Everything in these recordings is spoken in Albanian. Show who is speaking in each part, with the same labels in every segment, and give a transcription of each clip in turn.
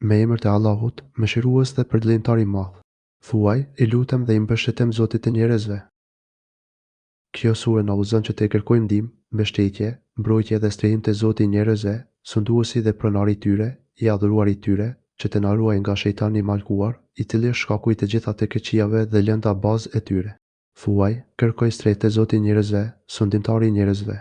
Speaker 1: Me emër të Allahut, mëshirues dhe përditëtar i madh. Thuaj, i lutem dhe i mbështetem Zotit të njerëzve. Kjo sure na udhëzon që të kërkojmë ndihmë, mbështetje, mbrojtje dhe strehim te Zoti i njerëzve, sunduesi dhe pronari i tyre, i adhuruari i tyre, që të na ruajë nga shejtani i malkuar, i cili është shkaku i të gjitha të keqijave dhe lënda bazë e tyre. Thuaj, kërkoj strehë te Zoti i njerëzve, sundimtari i njerëzve.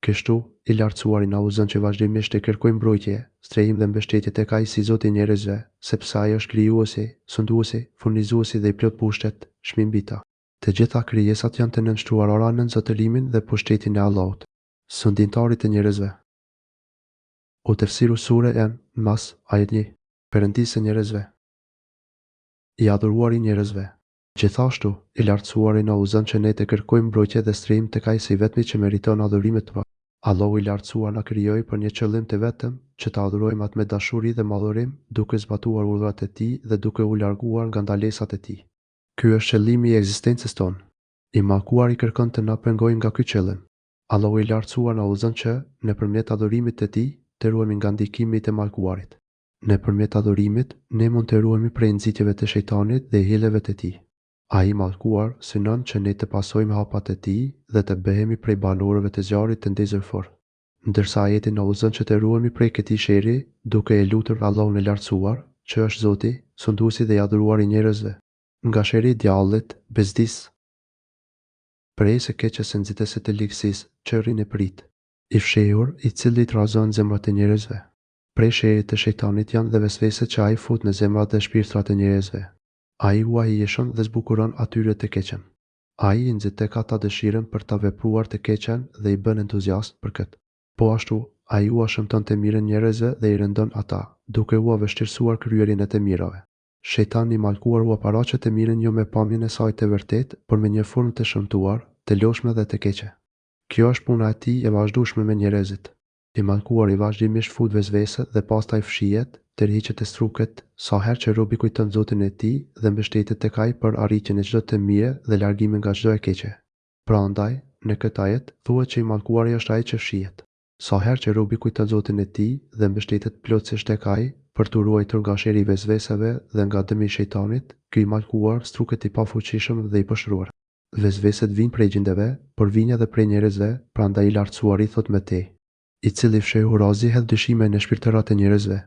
Speaker 1: Kështu, i lartësuari na udhëzon që vazhdimisht të kërkojmë mbrojtje, strehim dhe mbështetje tek Ai si Zoti i njerëzve, sepse Ai është krijuesi, sunduesi, furnizuesi dhe i plot pushtet, çmim mbi ta. Të gjitha krijesat janë të nënshtruara nën zotërimin dhe pushtetin e Allahut, sundimtarit të njerëzve. U tefsiru sure Nas, ajet 1. Perëndisë e njerëzve. I adhuruari i njerëzve. Gjithashtu, i lartësuari na udhëzon që ne të kërkojmë mbrojtje dhe strehim tek Ai si vetmi që meriton adhurimet tona. Allahu i lartësuar na krijoi për një qëllim të vetëm, që ta adhurojmë atë me dashuri dhe madhërim, duke zbatuar urdhrat e Tij dhe duke u larguar nga ndalesat e Tij. Ky është qëllimi i ekzistencës tonë. I mallkuari kërkon të na pengojë nga ky qëllim. Allahu i lartësuar na udhëzon që nëpërmjet adhurimit të Tij të ruhemi nga ndikimi i të mallkuarit. Nëpërmjet adhurimit ne mund të ruhemi prej nxitjeve të shejtanit dhe hilleve të tij. Ai i mallkuar synon që ne të pasojmë hapat e Tij dhe të bëhemi prej banorëve të zjarrit të ndezur fort. Ndërsa ajeti na udhëzon që të ruhemi prej këtij sherri, duke e lutur Allahun e lartësuar, që është Zoti, sunduesi dhe i adhuruari i njerëzve, nga sherri i djallit, bezdis. Prej së keqes së nxitëse të ligësisë, çerrin e prit, i fshehur, i cili trazon zemrat e njerëzve. Prej sherrit të shejtanit janë dhe vesveset që ai fut në zemrat dhe shpirtrat e njerëzve. Ai u ahishon dhe zbukuron atyre të keqen. Ai i nxit tek ata dëshirën për ta vepruar të keqen dhe i bën entuziast për këtë. Po ashtu, ai u shëmton të mirën njerëzve dhe i rëndon ata, duke u vështirësuar kryerjen e të mirave. Shejtani i malkuar u paraqet të mirën jo me pamjen e saj të vërtetë, por me një formë të shëmtuar, të lodhshme dhe të keqe. Kjo është puna e tij e vazhdueshme me njerëzit. I malkuar i vazhdimisht fut vezvese dhe pastaj fshihet, tërhiqet e struket, sa herë që robi kujton Zotin e tij dhe mbështetet tek Ai për arritjen e çdo të mire dhe largimin nga çdo e keqe. Prandaj, në këtë ajet thuhet që i malkuari është ai që fshihet. Sa herë që robi kujton Zotin e tij dhe mbështetet plotësisht tek Ai për t'u ruajtur nga sherri i vezveseve dhe nga dëmi i shejtanit, ky i malkuar struket i pafuqishëm dhe i pështruar. Vezveset vijnë prej gjindeve, por vijnë edhe prej njerëzve, prandaj i lartësuari thot me te, i cili fshehur razi hedh dyshime në shpirtërat e njerëzve.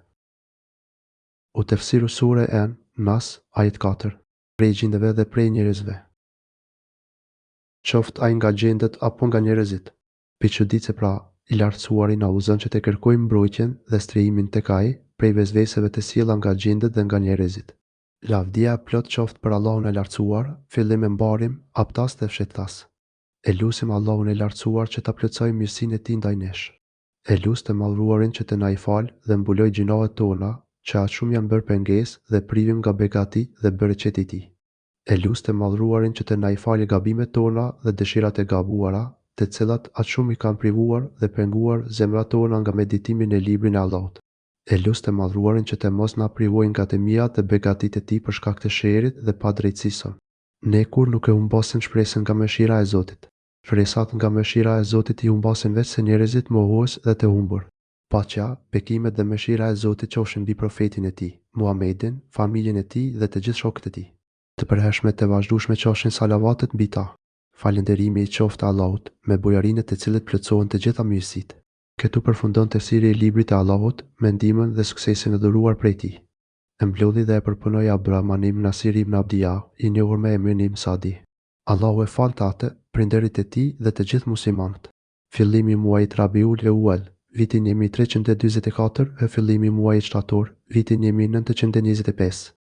Speaker 1: U tefsiru sure Nas, ajet 4. Prej gjindeve dhe prej njerëzve. Qoft ai nga gjendet apo nga njerëzit. Pi çuditse pra, i lartësuari na udhëzon që të kërkojmë mbrojtjen dhe strehimin tek Ai prej vezveseve të sjella nga gjendet dhe nga njerëzit. Lavdia e plot qoftë për Allahun e lartësuar, fillim e mbarim, aptas dhe fshetas. E lusim Allahun e lartësuar që ta plotësojë mirësinë e Tij ndaj nesh. E lus të madhruarin që të na i falë dhe mbuloj gjinohet tona, që aq shumë janë bërë pengesë dhe privim nga begati dhe bereqeti i Tij. E lus të madhruarin që të na i falë gabimet tona dhe dëshirat e gabuara, të cilat aq shumë i kanë privuar dhe penguar zemrat tona nga meditimi në librin e Allahut. E lus të madhruarin që të mos na privojnë nga të mijat dhe begatit e Tij për shkak të sherrit dhe padrejtësisë. Ne kur nuk e humbasim shpresën nga mëshira e Zotit. Shpresat nga mëshira e Zotit i humbasin vetë se njerëzit mohues dhe të humbur. Paqja, bekimet dhe mëshira e Zotit qofshin mbi profetin e Tij, Muhamedin, familjen e Tij dhe të gjithë shokët e Tij. Të përhershme të vazhdueshme qofshin salavatet mbi ta. Falënderimi i qoftë Allahut, me bujarinë të cilët plotësohen të gjitha mirësitë. Këtu përfundon tefsiri i librit të Allahut me ndihmën dhe suksesin e dhuruar prej Tij. E mblodhi dhe e përpunoi Abdurrahman ibn Nasir ibn Abdia, i njohur me emrin Ibn Sadi. Allahu e falë atë, prindërit e tij dhe të gjithë muslimanët. Fillimi i muajit Rabiul Awwal, vitin 1344 e fillimi i muajit shtator, vitin 1925.